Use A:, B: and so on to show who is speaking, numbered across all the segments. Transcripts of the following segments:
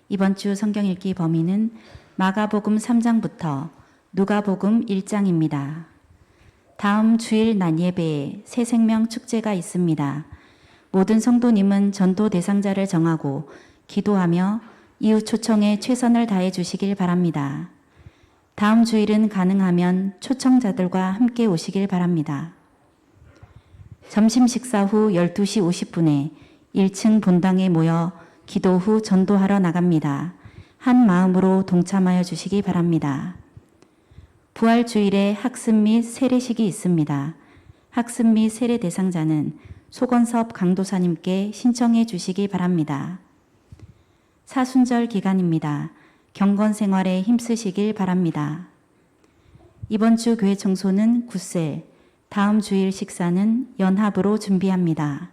A: 이번 주 성경 읽기 범위는 마가복음 3장부터 누가복음 1장입니다. 다음 주일 낮 예배에 새 생명 축제가 있습니다. 모든 성도님은 전도 대상자를 정하고 기도하며 이웃 초청에 최선을 다해 주시길 바랍니다. 다음 주일은 가능하면 초청자들과 함께 오시길 바랍니다. 점심 식사 후 12시 50분에 1층 본당에 모여 기도 후 전도하러 나갑니다. 한 마음으로 동참하여 주시기 바랍니다. 부활주일에 학습 및 세례식이 있습니다. 학습 및 세례 대상자는 소건섭 강도사님께 신청해 주시기 바랍니다. 사순절 기간입니다. 경건 생활에 힘쓰시길 바랍니다. 이번 주 교회 청소는 굳셀, 다음 주일 식사는 연합으로 준비합니다.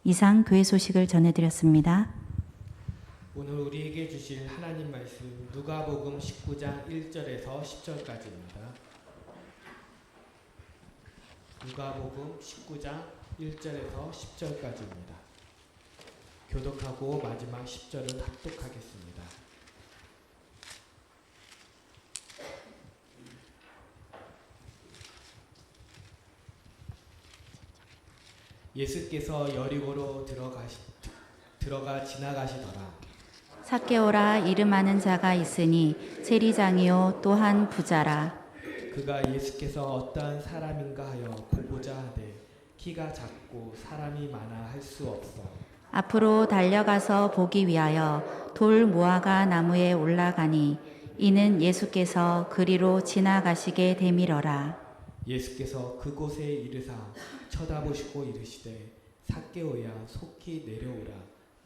A: 이상 교회 소식을 전해드렸습니다.
B: 오늘 우리에게 주실 하나님 말씀 누가복음 19장 1절에서 10절까지입니다. 누가복음 19장 1절에서 10절까지입니다. 교독하고 마지막 10절은 합독하겠습니다. 예수께서 여리고로 들어가 지나가시더라.
A: 삭개오라 이름하는 자가 있으니 세리장이요 또한 부자라.
B: 그가 예수께서 어떠한 사람인가 하여 보고자 하되 키가 작고 사람이 많아 할 수 없어
A: 앞으로 달려가서 보기 위하여 돌 무화과 나무에 올라가니 이는 예수께서 그리로 지나가시게 되밀어라.
B: 예수께서 그곳에 이르사 쳐다보시고 이르시되 삭개오야 속히 내려오라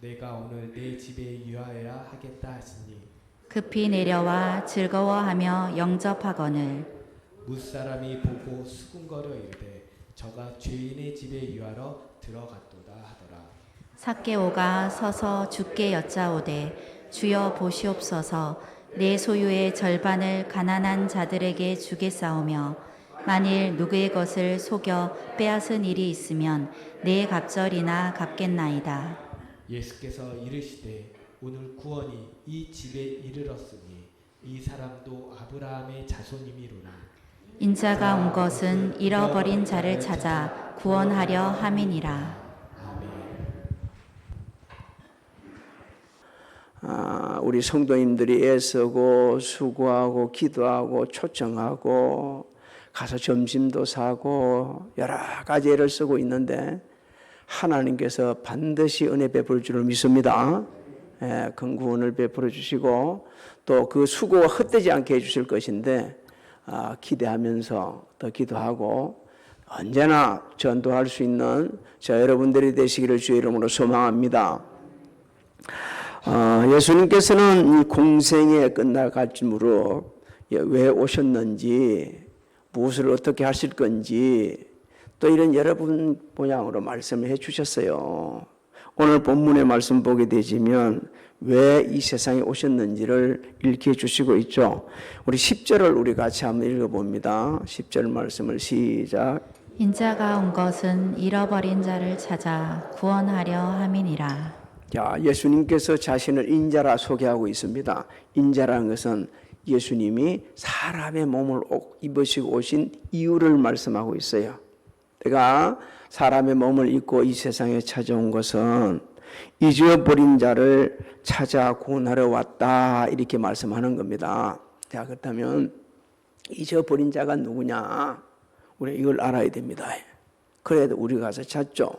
B: 내가 오늘 내 집에 유하여야 하겠다 하시니
A: 급히 내려와 즐거워하며 영접하거늘
B: 무사람이 보고 수군거려 이르되 저가 죄인의 집에 유하러 들어갔도다 하더라.
A: 삭개오가 서서 주께 여짜오되 주여 보시옵소서 내 소유의 절반을 가난한 자들에게 주겠사오며 만일 누구의 것을 속여 빼앗은 일이 있으면 내 갑절이나 갚겠나이다.
B: 예수께서 이르시되 오늘 구원이 이 집에 이르렀으니 이 사람도 아브라함의 자손이미로라.
A: 인자가 온 것은 잃어버린 자를 찾아 구원하려 함이니라.
C: 우리 성도님들이 애쓰고 수고하고 기도하고 초청하고 가서 점심도 사고 여러 가지 애를 쓰고 있는데 하나님께서 반드시 은혜 베풀 줄을 믿습니다. 큰 구원을 베풀어 주시고 또 그 수고가 헛되지 않게 해주실 것인데 기대하면서 더 기도하고 언제나 전도할 수 있는 저 여러분들이 되시기를 주의 이름으로 소망합니다. 예수님께서는 이 공생에 끝나갈쯤으로 왜 오셨는지 무엇을 어떻게 하실 건지 또 이런 여러분 모양으로 말씀을 해 주셨어요. 오늘 본문의 말씀 보게 되지면 왜 이 세상에 오셨는지를 일깨워 주시고 있죠. 우리 10절을 우리 같이 한번 읽어봅니다. 10절 말씀을 시작.
A: 인자가 온 것은 잃어버린 자를 찾아 구원하려 함이니라.
C: 자, 예수님께서 자신을 인자라 소개하고 있습니다. 인자라는 것은 예수님이 사람의 몸을 입으시고 오신 이유를 말씀하고 있어요. 내가 사람의 몸을 입고 이 세상에 찾아온 것은 잊어버린 자를 찾아 구원하러 왔다 이렇게 말씀하는 겁니다. 자, 그렇다면 잊어버린 자가 누구냐? 우리 이걸 알아야 됩니다. 그래도 우리가 가서 찾죠.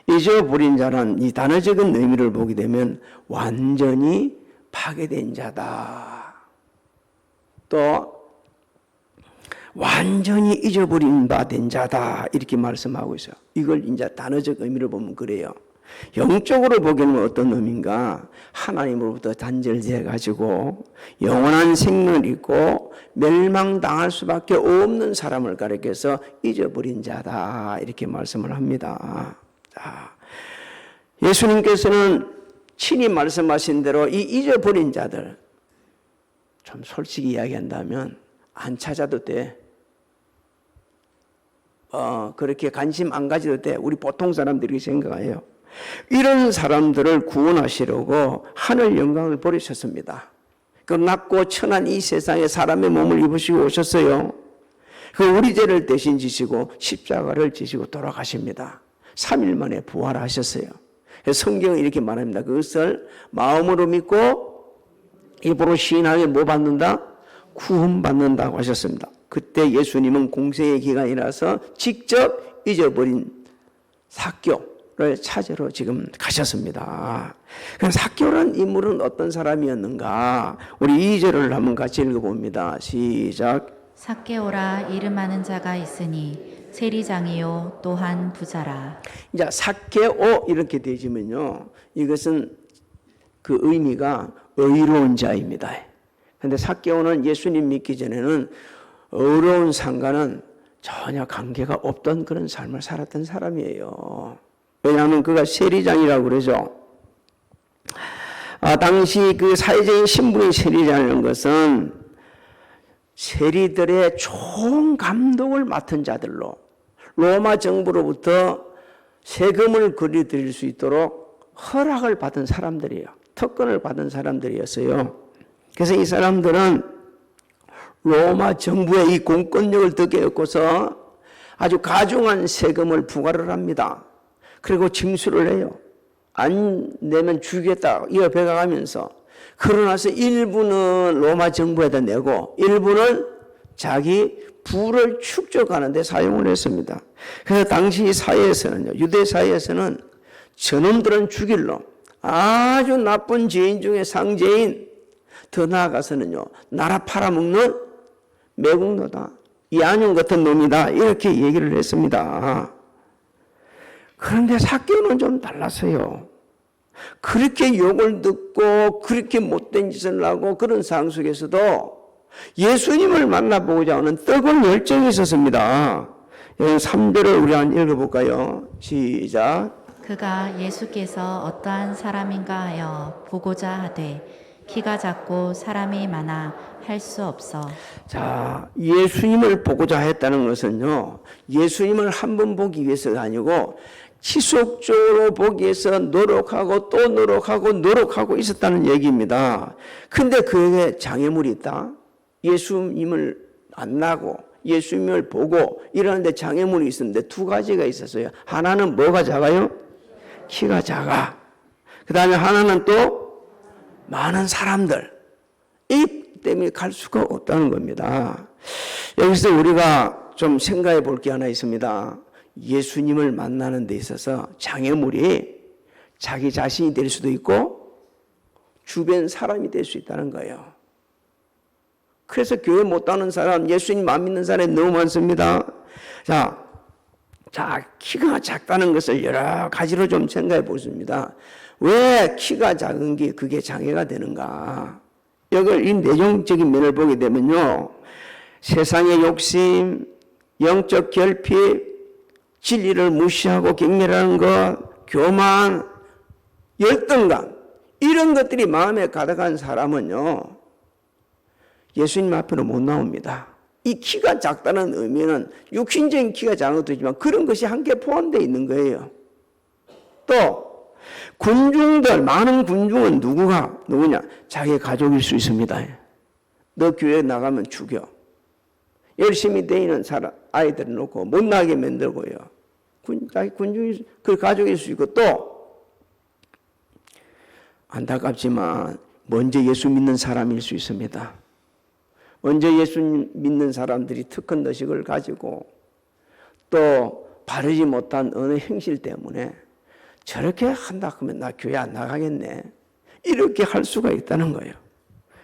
C: 잊어버린 자는 이 단어적인 의미를 보게 되면 완전히 파괴된 자다. 또 완전히 잊어버린 바 된 자다 이렇게 말씀하고 있어요. 이걸 이제 단어적 의미를 보면 그래요. 영적으로 보기에는 어떤 의미인가? 하나님으로부터 단절돼 가지고 영원한 생명을 잃고 멸망당할 수밖에 없는 사람을 가리켜서 잊어버린 자다 이렇게 말씀을 합니다. 자, 예수님께서는 친히 말씀하신 대로 이 잊어버린 자들 좀 솔직히 이야기한다면 안 찾아도 돼. 그렇게 관심 안 가져도 돼. 우리 보통 사람들이 생각해요. 이런 사람들을 구원하시려고 하늘 영광을 버리셨습니다. 그 낮고 천한 이 세상에 사람의 몸을 입으시고 오셨어요. 그 우리 죄를 대신 지시고 십자가를 지시고 돌아가십니다. 3일 만에 부활하셨어요. 성경은 이렇게 말합니다. 그것을 마음으로 믿고 입으로 시인하면 뭐 받는다? 구원받는다고 하셨습니다. 그때 예수님은 공생의 기간이라서 직접 잊어버린 삭개오를 찾으러 지금 가셨습니다. 그럼 삭개오라는 인물은 어떤 사람이었는가? 우리 2절을 한번 같이 읽어봅니다. 시작.
A: 삭개오라 이름하는 자가 있으니 세리장이요 또한 부자라.
C: 이제 삭개오 이렇게 되지면요, 이것은 그 의미가 의로운 자입니다. 그런데 삭개오는 예수님 믿기 전에는 어려운 상관은 전혀 관계가 없던 그런 삶을 살았던 사람이에요. 왜냐하면 그가 세리장이라고 그러죠. 당시 그 사회적인 신분이 세리장이라는 것은 세리들의 좋은 감독을 맡은 자들로 로마 정부로부터 세금을 거둬들일 수 있도록 허락을 받은 사람들이에요. 특권을 받은 사람들이었어요. 그래서 이 사람들은 로마 정부의 이 공권력을 덕에 얻고서 아주 가중한 세금을 부과를 합니다. 그리고 징수를 해요. 안 내면 죽이겠다 이어배가가면서. 그러나서 일부는 로마 정부에다 내고 일부는 자기 부를 축적하는 데 사용을 했습니다. 그래서 당시 사회에서는요, 유대 사회에서는 저놈들은 죽일로 아주 나쁜 죄인 중에 상죄인, 더 나아가서는요, 나라 팔아먹는 매국노다, 이안용 같은 놈이다, 이렇게 얘기를 했습니다. 그런데 삭개오는 좀 달랐어요. 그렇게 욕을 듣고 그렇게 못된 짓을 하고 그런 상황 속에서도 예수님을 만나보고자 하는 뜨거운 열정이 있었습니다. 3절을 우리 한번 읽어볼까요? 시작.
A: 그가 예수께서 어떠한 사람인가 하여 보고자 하되 키가 작고 사람이 많아 할 수 없어.
C: 자, 예수님을 보고자 했다는 것은요, 예수님을 한 번 보기 위해서가 아니고 지속적으로 보기 위해서 노력하고 또 노력하고 있었다는 얘기입니다. 근데 그에게 장애물이 있다? 예수님을 만나고 예수님을 보고 이러는데 장애물이 있었는데 두 가지가 있었어요. 하나는 뭐가 작아요? 키가 작아. 그 다음에 하나는 또 많은 사람들. 이 때문에 갈 수가 없다는 겁니다. 여기서 우리가 좀 생각해 볼 게 하나 있습니다. 예수님을 만나는 데 있어서 장애물이 자기 자신이 될 수도 있고 주변 사람이 될 수 있다는 거예요. 그래서 교회 못 가는 사람, 예수님 안 믿는 사람이 너무 많습니다. 자, 키가 작다는 것을 여러 가지로 좀 생각해 보십니다. 왜 키가 작은 게 그게 장애가 되는가? 이걸 이 내용적인 면을 보게 되면요, 세상의 욕심, 영적 결핍, 진리를 무시하고 경멸하는 것, 교만, 열등감, 이런 것들이 마음에 가득한 사람은요, 예수님 앞으로 못 나옵니다. 이 키가 작다는 의미는 육신적인 키가 작은 것도 있지만 그런 것이 함께 포함되어 있는 거예요. 또 군중들, 많은 군중은 누구냐? 자기 가족일 수 있습니다. 너 교회 나가면 죽여. 열심히 다니는 아이들을 놓고 못 나게 만들고요. 자기 군중이 그 가족일 수 있고, 또 안타깝지만 먼저 예수 믿는 사람일 수 있습니다. 먼저 예수 믿는 사람들이 특권 의식을 가지고 또 바르지 못한 어느 행실 때문에 저렇게 한다 하면 나 교회 안 나가겠네, 이렇게 할 수가 있다는 거예요.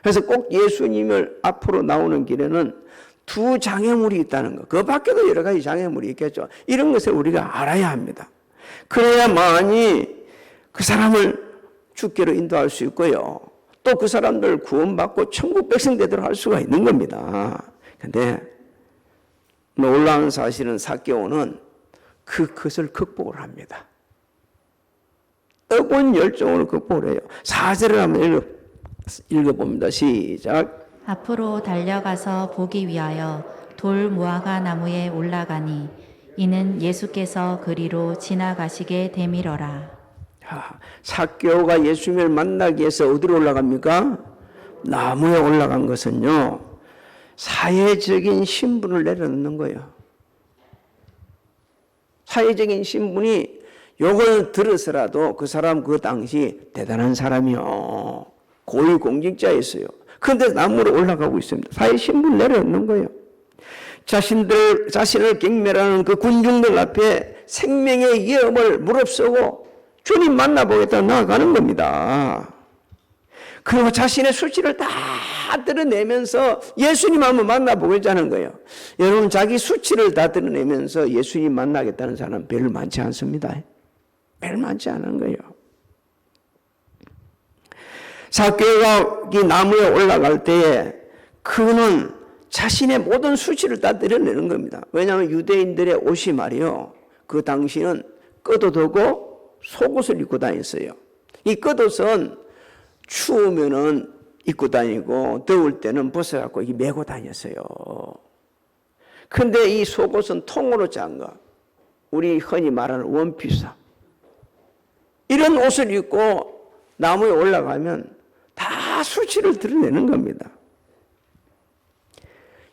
C: 그래서 꼭 예수님을 앞으로 나오는 길에는 두 장애물이 있다는 거. 그 밖에도 여러 가지 장애물이 있겠죠. 이런 것을 우리가 알아야 합니다. 그래야만이 그 사람을 주께로 인도할 수 있고요, 또 그 사람들 구원받고 천국 백성 되도록 할 수가 있는 겁니다. 그런데 놀라운 사실은 삭개오는 그것을 극복을 합니다. 뜨거운 열정으로 극복을 해요. 4절을 한번 읽어봅니다. 시작.
A: 앞으로 달려가서 보기 위하여 돌 무화과 나무에 올라가니 이는 예수께서 그리로 지나가시게 되밀어라.
C: 삭개오가 예수님을 만나기 위해서 어디로 올라갑니까? 나무에 올라간 것은요, 사회적인 신분을 내려놓는 거예요. 사회적인 신분이 요걸 들어서라도 그 사람 그 당시 대단한 사람이요, 고위공직자였어요. 그런데 나무로 올라가고 있습니다. 사회 신분을 내려놓는 거예요. 자신을 경멸하는 그 군중들 앞에 생명의 위험을 무릅쓰고 주님 만나보겠다 나아가는 겁니다. 그리고 자신의 수치를 다 드러내면서 예수님 한번 만나보겠다는 거예요. 여러분, 자기 수치를 다 드러내면서 예수님 만나겠다는 사람 별로 많지 않습니다. 별로 많지 않은 거예요. 삭개오가 이 나무에 올라갈 때에 그는 자신의 모든 수치를 다 드러내는 겁니다. 왜냐하면 유대인들의 옷이 말이요, 그 당시는 겉옷하고 속옷을 입고 다녔어요. 이 겉옷은 추우면은 입고 다니고 더울 때는 벗어갖고 메고 다녔어요. 그런데 이 속옷은 통으로 짠 거, 우리 흔히 말하는 원피스, 이런 옷을 입고 나무에 올라가면 다 수치를 드러내는 겁니다.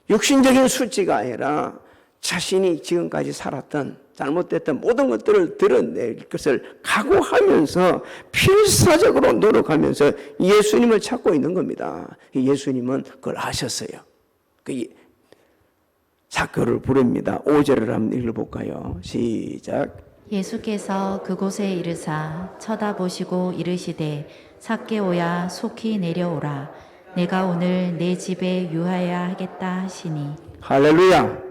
C: 육신적인 수치가 아니라 자신이 지금까지 살았던 잘못됐던 모든 것들을 드러낼 것을 각오하면서 필사적으로 노력하면서 예수님을 찾고 있는 겁니다. 예수님은 그걸 아셨어요. 그 삭개오를 부릅니다. 5절을 한번 읽어볼까요? 시작.
A: 예수께서 그곳에 이르사 쳐다보시고 이르시되 삭개오야 속히 내려오라 내가 오늘 내 집에 유하여야 하겠다 하시니.
C: 할렐루야.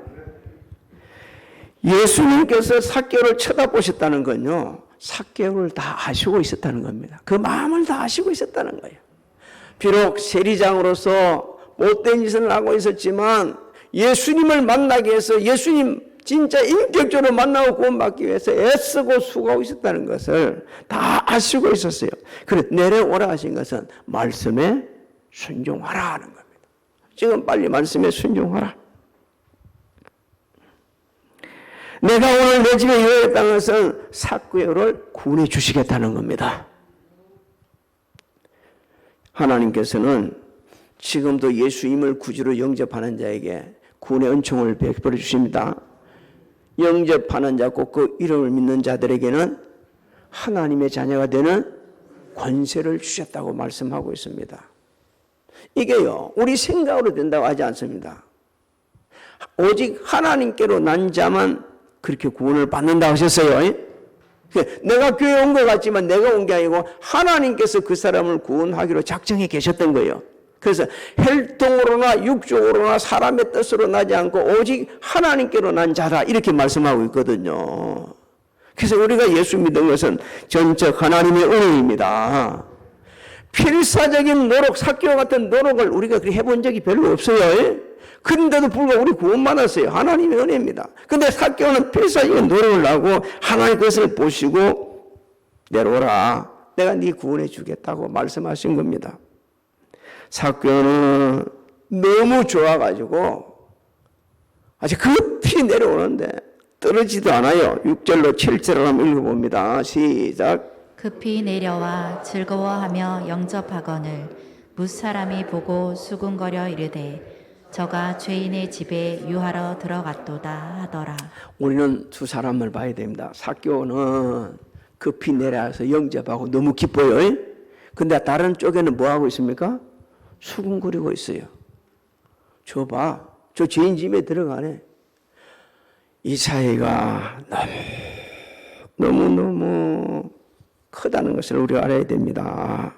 C: 예수님께서 삭개오를 쳐다보셨다는 건요, 삭개오를 다 아시고 있었다는 겁니다. 그 마음을 다 아시고 있었다는 거예요. 비록 세리장으로서 못된 짓을 하고 있었지만 예수님을 만나기 위해서, 예수님 진짜 인격적으로 만나고 구원받기 위해서 애쓰고 수고하고 있었다는 것을 다 아시고 있었어요. 그래, 내려오라 하신 것은 말씀에 순종하라 하는 겁니다. 지금 빨리 말씀에 순종하라. 내가 오늘 내 집에 유하였다는 것은 삭개오를 구원해 주시겠다는 겁니다. 하나님께서는 지금도 예수님을 구주로 영접하는 자에게 구원의 은총을 베풀어 주십니다. 영접하는 자, 꼭 그 이름을 믿는 자들에게는 하나님의 자녀가 되는 권세를 주셨다고 말씀하고 있습니다. 이게요, 우리 생각으로 된다고 하지 않습니다. 오직 하나님께로 난 자만 그렇게 구원을 받는다고 하셨어요. 내가 교회 온 것 같지만 내가 온 게 아니고 하나님께서 그 사람을 구원하기로 작정해 계셨던 거예요. 그래서 혈통으로나 육적으로나 사람의 뜻으로 나지 않고 오직 하나님께로 난 자다, 이렇게 말씀하고 있거든요. 그래서 우리가 예수 믿는 것은 전적 하나님의 은혜입니다. 필사적인 노력, 삭개오 같은 노력을 우리가 해본 적이 별로 없어요. 그런데도 불구하고 우리 구원받았어요. 하나님의 은혜입니다. 근데 삭개오는 필사적인 노력을 하고 하나님 것을 보시고 내려오라, 내가 네 구원해 주겠다고 말씀하신 겁니다. 삭개오는 너무 좋아가지고 아주 급히 내려오는데 떨어지도 않아요. 6절로 7절을 한번 읽어봅니다. 시작.
A: 급히 내려와 즐거워하며 영접하거늘 뭇사람이 보고 수군거려 이르되 저가 죄인의 집에 유하러 들어갔도다 하더라.
C: 우리는 두 사람을 봐야 됩니다. 삭개오는 급히 내려와서 영접하고 너무 기뻐요. 근데 다른 쪽에는 뭐 하고 있습니까? 수군거리고 있어요. 저 봐, 저 죄인 집에 들어가네. 이 차이가 너무 크다는 것을 우리가 알아야 됩니다.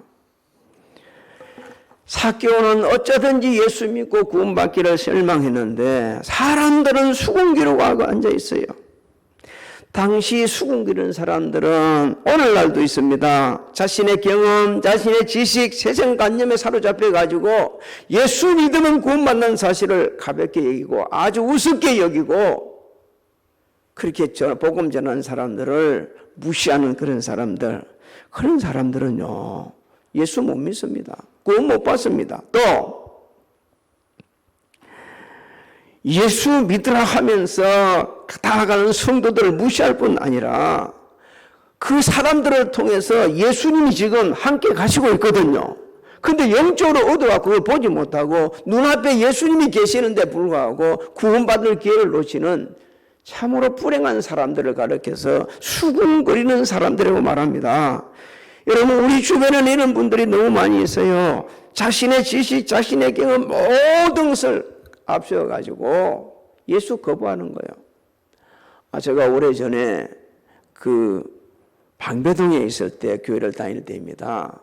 C: 삭개오는 어쩌든지 예수 믿고 구원받기를 실망했는데 사람들은 수군기로 가고 앉아 있어요. 당시 수군기는 사람들은 오늘날도 있습니다. 자신의 경험, 자신의 지식, 세상관념에 사로잡혀 가지고 예수 믿으면 구원받는 사실을 가볍게 여기고 아주 우습게 여기고 그렇게 복음 전하는 사람들을 무시하는 그런 사람들은요, 예수 못 믿습니다. 구원 못 받습니다. 또 예수 믿으라 하면서 다가가는 성도들을 무시할 뿐 아니라 그 사람들을 통해서 예수님이 지금 함께 가시고 있거든요. 근데 영적으로 얻어가 그걸 보지 못하고 눈앞에 예수님이 계시는데 불구하고 구원받을 기회를 놓치는 참으로 불행한 사람들을 가리켜서 수군거리는 사람들이라고 말합니다. 여러분, 우리 주변에는 이런 분들이 너무 많이 있어요. 자신의 지식, 자신의 경험 모든 것을 앞세워가지고 예수 거부하는 거예요. 제가 오래전에 그 방배동에 있을 때 교회를 다닐 때입니다.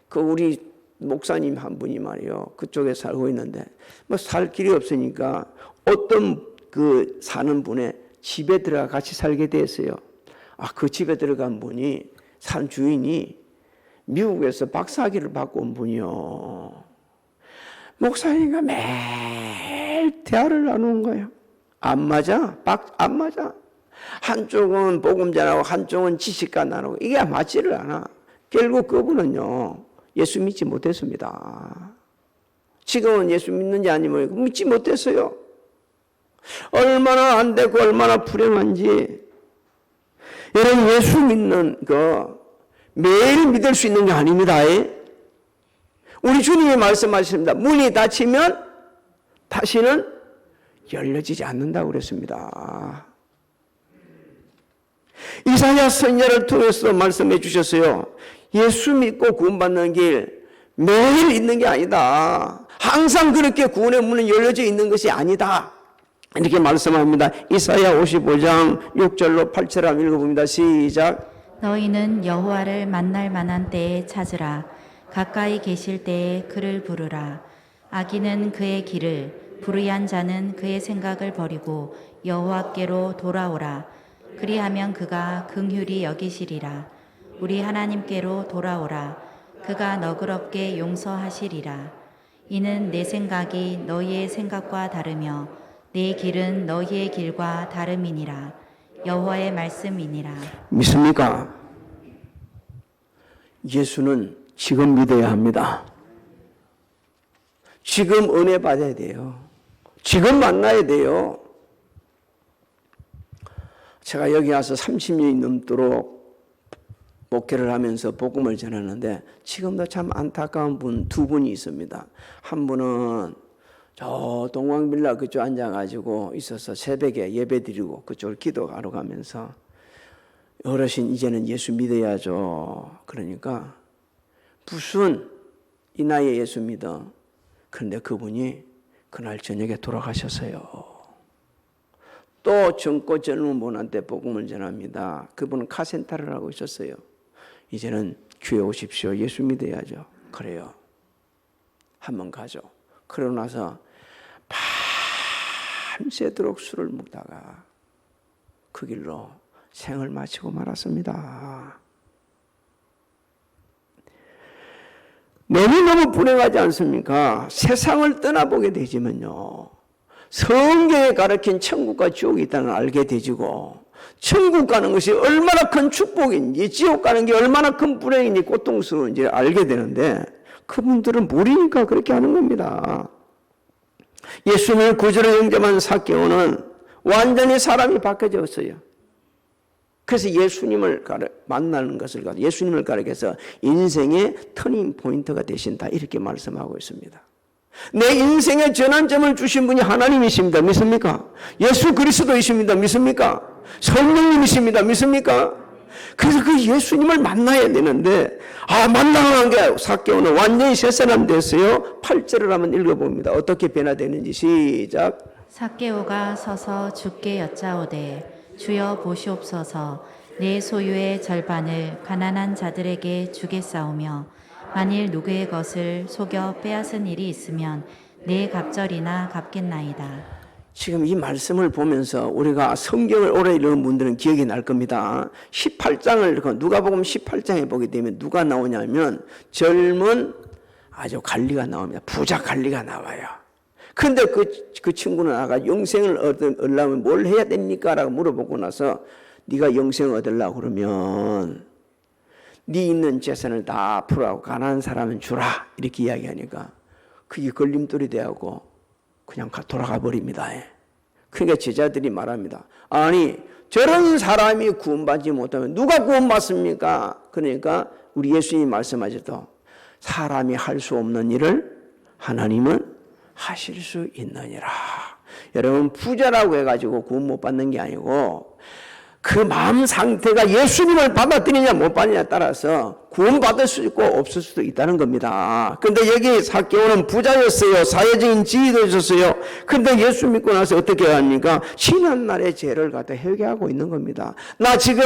C: 그 우리 목사님 한 분이 말이요, 그쪽에 살고 있는데 뭐 살 길이 없으니까 어떤 그 사는 분의 집에 들어가 같이 살게 됐어요. 그 집에 들어간 분이 산 주인이 미국에서 박사학위를 받고 온 분이요. 목사님과 매일 대화를 나누는 거예요. 안 맞아? 안 맞아? 한쪽은 복음 전하고 한쪽은 지식가 나누고 이게 맞지를 않아. 결국 그분은요, 예수 믿지 못했습니다. 지금은 예수 믿는지 아니면 믿지 못했어요. 얼마나 안 되고 얼마나 불행한지. 여러분, 예수 믿는 거 매일 믿을 수 있는 게 아닙니다. 우리 주님이 말씀하십니다. 문이 닫히면 다시는 열려지지 않는다고 그랬습니다. 이사야 선지자를 통해서 말씀해 주셨어요. 예수 믿고 구원받는 길 매일 있는 게 아니다. 항상 그렇게 구원의 문은 열려져 있는 것이 아니다. 이렇게 말씀합니다. 이사야 55장 6절로 8절 한번 읽어봅니다. 시작.
A: 너희는 여호와를 만날 만한 때에 찾으라. 가까이 계실 때에 그를 부르라. 악인은 그의 길을, 불의한 자는 그의 생각을 버리고 여호와께로 돌아오라. 그리하면 그가 긍휼히 여기시리라. 우리 하나님께로 돌아오라. 그가 너그럽게 용서하시리라. 이는 내 생각이 너희의 생각과 다르며 내 길은 너희의 길과 다름이니라. 여호와의 말씀이니라.
C: 믿습니까? 예수는 지금 믿어야 합니다. 지금 은혜 받아야 돼요. 지금 만나야 돼요. 제가 여기 와서 30년이 넘도록 목회를 하면서 복음을 전하는데 지금도 참 안타까운 분 두 분이 있습니다. 한 분은 저 동광빌라 그쪽 앉아가지고 있어서 새벽에 예배 드리고 그쪽을 기도하러 가면서 어르신 이제는 예수 믿어야죠. 그러니까 무슨 이 나이에 예수 믿어. 그런데 그분이 그날 저녁에 돌아가셨어요. 또 젊고 젊은 분한테 복음을 전합니다. 그분은 카센터를 하고 있었어요. 이제는 교회 오십시오. 예수 믿어야죠. 그래요. 한번 가죠. 그러고 나서 밤새도록 술을 먹다가 그 길로 생을 마치고 말았습니다. 너무너무 불행하지 않습니까? 세상을 떠나보게 되지만요, 성경에 가르친 천국과 지옥이 있다는 걸 알게 되지고, 천국 가는 것이 얼마나 큰 축복인지, 지옥 가는 게 얼마나 큰 불행인지, 고통스러운지 알게 되는데, 그분들은 모르니까 그렇게 하는 겁니다. 예수님을 구주로 영접한 삭개오는 완전히 사람이 바뀌어졌어요. 그래서 예수님을 만나는 것을 예수님을 가리켜서 인생의 터닝 포인트가 되신다 이렇게 말씀하고 있습니다. 내 인생의 전환점을 주신 분이 하나님이십니다. 믿습니까? 예수 그리스도이십니다. 믿습니까? 성령님이십니다. 믿습니까? 그래서 그 예수님을 만나야 되는데 만나는 게 삭개오는 완전히 새 사람 됐어요. 8절을 한번 읽어봅니다. 어떻게 변화되는지 시작.
A: 삭개오가 서서 주께 여짜오되 주여 보시옵소서. 내 소유의 절반을 가난한 자들에게 주겠사오며 만일 누구의 것을 속여 빼앗은 일이 있으면 내 갑절이나 갚겠나이다.
C: 지금 이 말씀을 보면서 우리가 성경을 오래 읽은 분들은 기억이 날 겁니다. 18장을 누가복음 18장에 보게 되면 누가 나오냐면 젊은 아주 관리가 나옵니다. 부자 관리가 나와요. 근데 그 친구는 아가 영생을 얻으려면 뭘 해야 됩니까? 라고 물어보고 나서 네가 영생을 얻으려고 그러면 네 있는 재산을 다 풀어하고 가난한 사람은 주라 이렇게 이야기하니까 그게 걸림돌이 되고 그냥 돌아가 버립니다. 그러니까 제자들이 말합니다. 아니 저런 사람이 구원받지 못하면 누가 구원받습니까? 그러니까 우리 예수님이 말씀하셔도 사람이 할 수 없는 일을 하나님은 하실 수 있느니라. 여러분, 부자라고 해가지고 구원 못 받는 게 아니고 그 마음 상태가 예수님을 받아들이냐 못 받느냐에 따라서 구원받을 수 있고 없을 수도 있다는 겁니다. 근데 여기 삭개오는 부자였어요. 사회적인 지위도 있었어요. 근데 예수 믿고 나서 어떻게 합니까? 지난날의 죄를 갖다 회개하고 있는 겁니다. 나 지금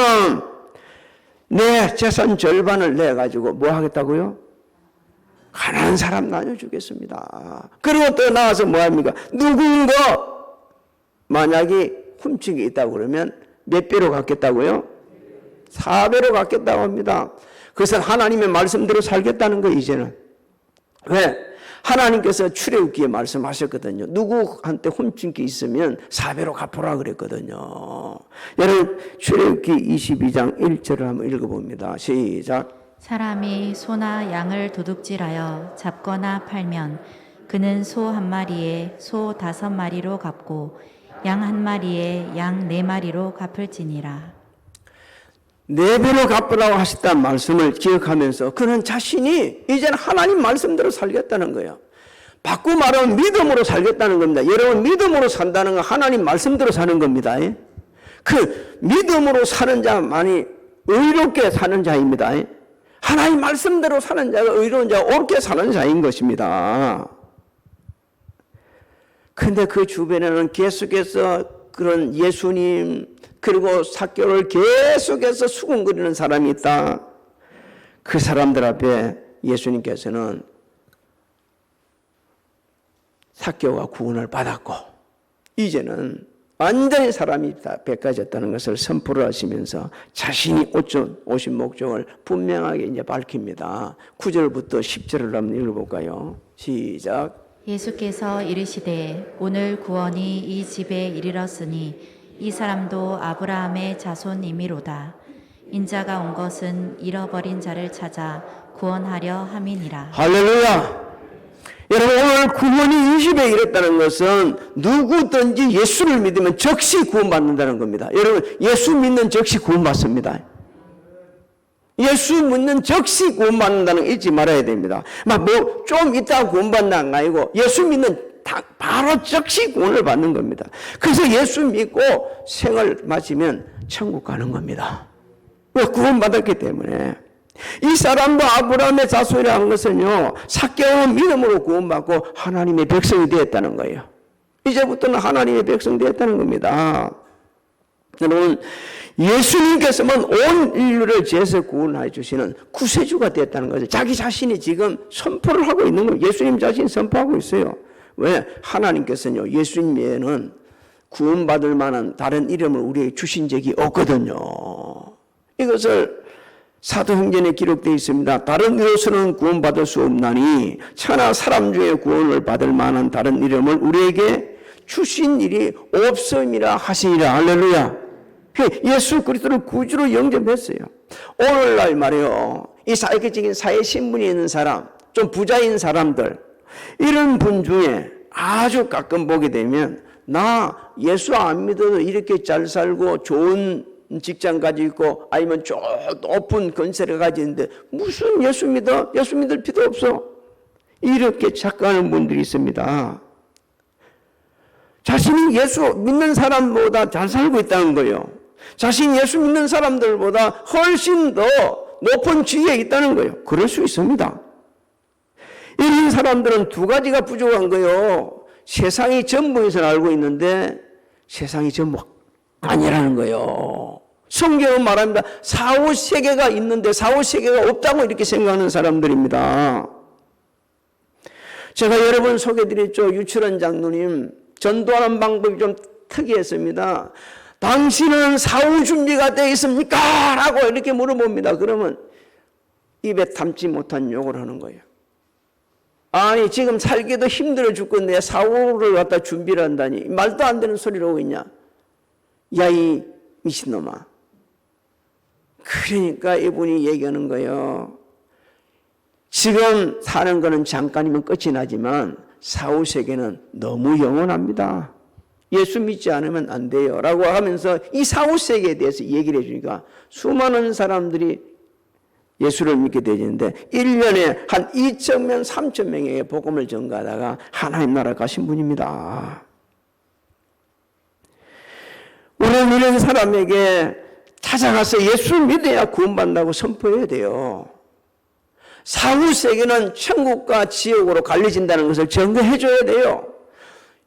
C: 내 재산 절반을 내가지고 뭐 하겠다고요? 가난한 사람 나눠주겠습니다. 그리고 또 나와서 뭐 합니까? 누군가 만약에 훔친 게 있다고 그러면 몇 배로 갚겠다고요? 4배로 갚겠다고 합니다. 그것은 하나님의 말씀대로 살겠다는 거예요, 이제는. 왜? 하나님께서 출애굽기에 말씀하셨거든요. 누구한테 훔친 게 있으면 4배로 갚으라 그랬거든요. 여러분, 출애굽기 22장 1절을 한번 읽어봅니다. 시작.
A: 사람이 소나 양을 도둑질하여 잡거나 팔면 그는 소 한 마리에 소 5마리로 갚고 양 한 마리에 양 4마리로 갚을지니라.
C: 4배로 갚으라고 하셨다는 말씀을 기억하면서 그는 자신이 이제는 하나님 말씀대로 살겠다는 거예요. 바꾸 말하면 믿음으로 살겠다는 겁니다. 여러분, 믿음으로 산다는 건 하나님 말씀대로 사는 겁니다. 그 믿음으로 사는 자만이 의롭게 사는 자입니다. 하나님 말씀대로 사는 자가 의로운 자가 옳게 사는 자인 것입니다. 근데 그 주변에는 계속해서 그런 예수님 그리고 삭개오를 계속해서 수군거리는 사람이 있다. 그 사람들 앞에 예수님께서는 삭개오가 구원을 받았고 이제는 완전히 사람이 다 백가졌다는 것을 선포를 하시면서 자신이 오신 목적을 분명하게 이제 밝힙니다. 9절부터 10절을 한번 읽어볼까요? 시작.
A: 예수께서 이르시되 오늘 구원이 이 집에 이르렀으니 이 사람도 아브라함의 자손이미로다. 인자가 온 것은 잃어버린 자를 찾아 구원하려 함이니라.
C: 할렐루야. 여러분, 오늘 구원이 이 집에 이랬다는 것은 누구든지 예수를 믿으면 즉시 구원받는다는 겁니다. 여러분, 예수 믿는 즉시 구원받습니다. 예수 믿는 즉시 구원받는다는 거 잊지 말아야 됩니다. 막 뭐 좀 있다가 구원받는 거 아니고 예수 믿는 바로 즉시 구원을 받는 겁니다. 그래서 예수 믿고 생을 마치면 천국 가는 겁니다. 왜? 구원받았기 때문에. 이 사람도 아브라함의 자손이라는 것은요, 삭개오는 믿음으로 구원받고 하나님의 백성이 되었다는 거예요. 이제부터는 하나님의 백성이 되었다는 겁니다. 여러분, 예수님께서만 온 인류를 죄에서 구원해 주시는 구세주가 되었다는 거죠. 자기 자신이 지금 선포를 하고 있는 거예요. 예수님 자신이 선포하고 있어요. 왜? 하나님께서는요, 예수님 외에는 구원받을 만한 다른 이름을 우리에게 주신 적이 없거든요. 이것을 사도행전에 기록되어 있습니다. 다른 이로서는 구원받을 수 없나니 천하 사람 중에 구원을 받을 만한 다른 이름을 우리에게 주신 일이 없음이라 하시니라. 할렐루야. 예수 그리스도를 구주로 영접했어요. 오늘날 말이요, 이 사회적인 사회 신분이 있는 사람, 좀 부자인 사람들, 이런 분 중에 아주 가끔 보게 되면 나 예수 안 믿어도 이렇게 잘 살고 좋은 직장 가지고 있고 아니면 좀 높은 건설을 가지는데 무슨 예수 믿어? 예수 믿을 필요 없어. 이렇게 착각하는 분들이 있습니다. 자신이 예수 믿는 사람보다 잘 살고 있다는 거예요. 자신이 예수 믿는 사람들보다 훨씬 더 높은 지위에 있다는 거예요. 그럴 수 있습니다. 이런 사람들은 두 가지가 부족한 거예요. 세상이 전부인 것을 알고 있는데 세상이 전부 아니라는 거예요. 성경은 말합니다. 사후세계가 있는데 사후세계가 없다고 이렇게 생각하는 사람들입니다. 제가 여러 번 소개해드렸죠. 유철원 장로님 전도하는 방법이 좀 특이했습니다. 당신은 사후 준비가 되어 있습니까? 라고 이렇게 물어봅니다. 그러면 입에 담지 못한 욕을 하는 거예요. 아니 지금 살기도 힘들어 죽겠는데 사후를 갖다 준비를 한다니 말도 안 되는 소리를 하고 있냐. 야 이 미친놈아. 그러니까 이분이 얘기하는 거예요. 지금 사는 거는 잠깐이면 끝이 나지만 사후 세계는 너무 영원합니다. 예수 믿지 않으면 안 돼요 라고 하면서 이 사후세계에 대해서 얘기를 해주니까 수많은 사람들이 예수를 믿게 되는데 1년에 한 2,000명, 3,000명에게 복음을 전가하다가 하나님 나라 가신 분입니다. 우리는 이런 사람에게 찾아가서 예수를 믿어야 구원받는다고 선포해야 돼요. 사후세계는 천국과 지옥으로 갈려진다는 것을 증거해 줘야 돼요.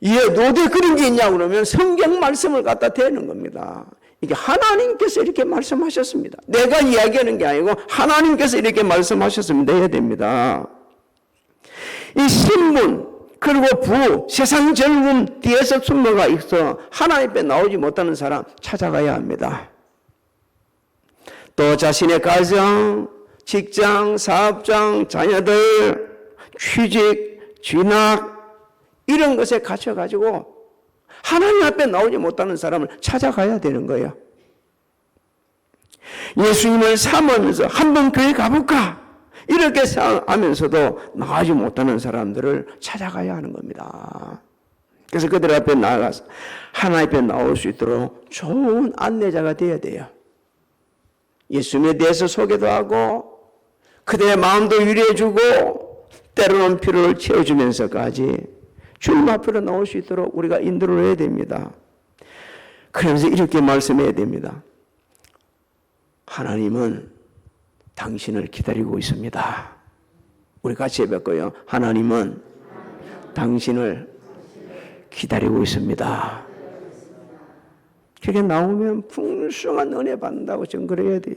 C: 노대 그런 게 있냐고 그러면 성경 말씀을 갖다 대는 겁니다. 이게 하나님께서 이렇게 말씀하셨습니다. 내가 이야기하는 게 아니고 하나님께서 이렇게 말씀하셨으면 돼야 됩니다. 이 신분 그리고 부, 세상 젊음 뒤에서 숨어가 있어 하나님 앞에 나오지 못하는 사람 찾아가야 합니다. 또 자신의 가정, 직장, 사업장, 자녀들, 취직, 진학 이런 것에 갇혀가지고 하나님 앞에 나오지 못하는 사람을 찾아가야 되는 거예요. 예수님을 삼으면서 한번 교회 가볼까? 이렇게 생각하면서도 나가지 못하는 사람들을 찾아가야 하는 겁니다. 그래서 그들 앞에 나가서 하나님 앞에 나올 수 있도록 좋은 안내자가 되어야 돼요. 예수님에 대해서 소개도 하고 그들의 마음도 위로해주고 때로는 필요를 채워주면서까지 주님 앞으로 나올 수 있도록 우리가 인도를 해야 됩니다. 그러면서 이렇게 말씀해야 됩니다. 하나님은 당신을 기다리고 있습니다. 우리 같이 해볼까요? 하나님은 당신을 기다리고 있습니다. 그렇게 나오면 풍성한 은혜 받는다고 증거를 해야 돼요.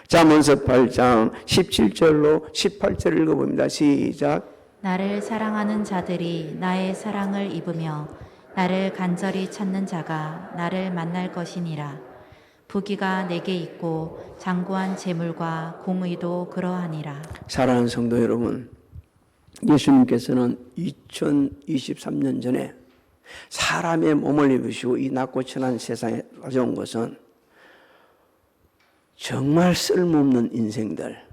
C: 잠언서 8장 17절로 18절을 읽어봅니다. 시작.
A: 나를 사랑하는 자들이 나의 사랑을 입으며 나를 간절히 찾는 자가 나를 만날 것이니라. 부귀가 내게 있고 장구한 재물과 공의도 그러하니라. 사랑하는
C: 성도 여러분, 예수님께서는 2023년 전에 사람의 몸을 입으시고 이 낮고 천한 세상에 가져온 것은 정말 쓸모없는 인생들,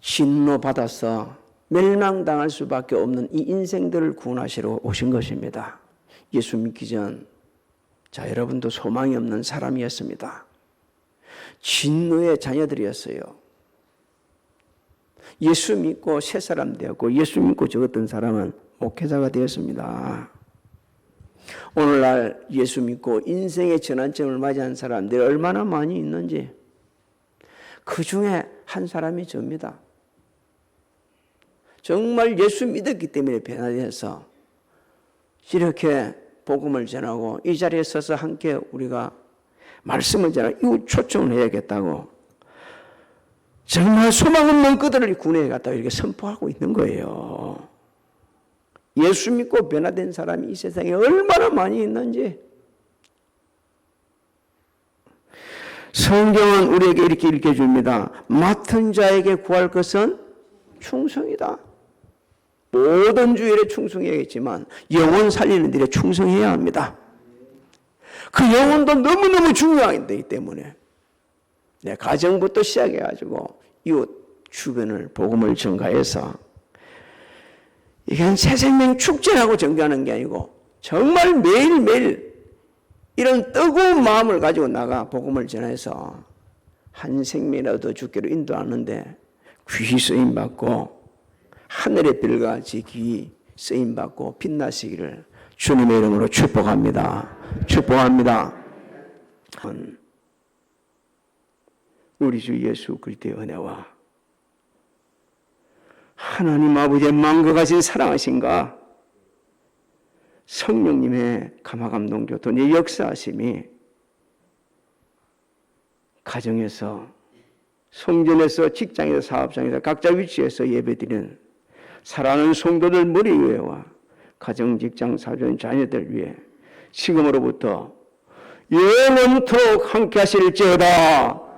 C: 진노받아서 멸망당할 수밖에 없는 이 인생들을 구원하시러 오신 것입니다. 예수 믿기 전 여러분도 소망이 없는 사람이었습니다. 진노의 자녀들이었어요. 예수 믿고 새 사람 되었고 예수 믿고 죽었던 사람은 목회자가 되었습니다. 오늘날 예수 믿고 인생의 전환점을 맞이한 사람들이 얼마나 많이 있는지 그 중에 한 사람이 저입니다. 정말 예수 믿었기 때문에 변화되어서 이렇게 복음을 전하고 이 자리에 서서 함께 우리가 말씀을 전하고 이웃 초청을 해야겠다고 정말 소망 없는 그들을 구원해 갔다고 이렇게 선포하고 있는 거예요. 예수 믿고 변화된 사람이 이 세상에 얼마나 많이 있는지 성경은 우리에게 이렇게 읽혀줍니다. 맡은 자에게 구할 것은 충성이다. 모든 주일에 충성해야겠지만 영혼 살리는 일에 충성해야 합니다. 그 영혼도 너무너무 중요하기 때문에 내 가정부터 시작해가지고 이웃 주변을 복음을 전가해서 이건 새 생명 축제라고 전가하는 게 아니고 정말 매일매일 이런 뜨거운 마음을 가지고 나가 복음을 전해서 한 생명이라도 주께로 인도하는데 귀히 쓰임받고 하늘의 별같이 귀히 쓰임받고 빛나시기를 주님의 이름으로 축복합니다. 축복합니다. 우리 주 예수 그리스도의 은혜와 하나님 아버지의 마음과 같이 사랑하신가 성령님의 감화감동 교통의 역사하심이 가정에서 성전에서 직장에서 사업장에서 각자 위치에서 예배드리는 사랑하는 성도들 머리 위에와 가정 직장 사전 자녀들 위해 지금으로부터 영원토록 함께 하실지어다.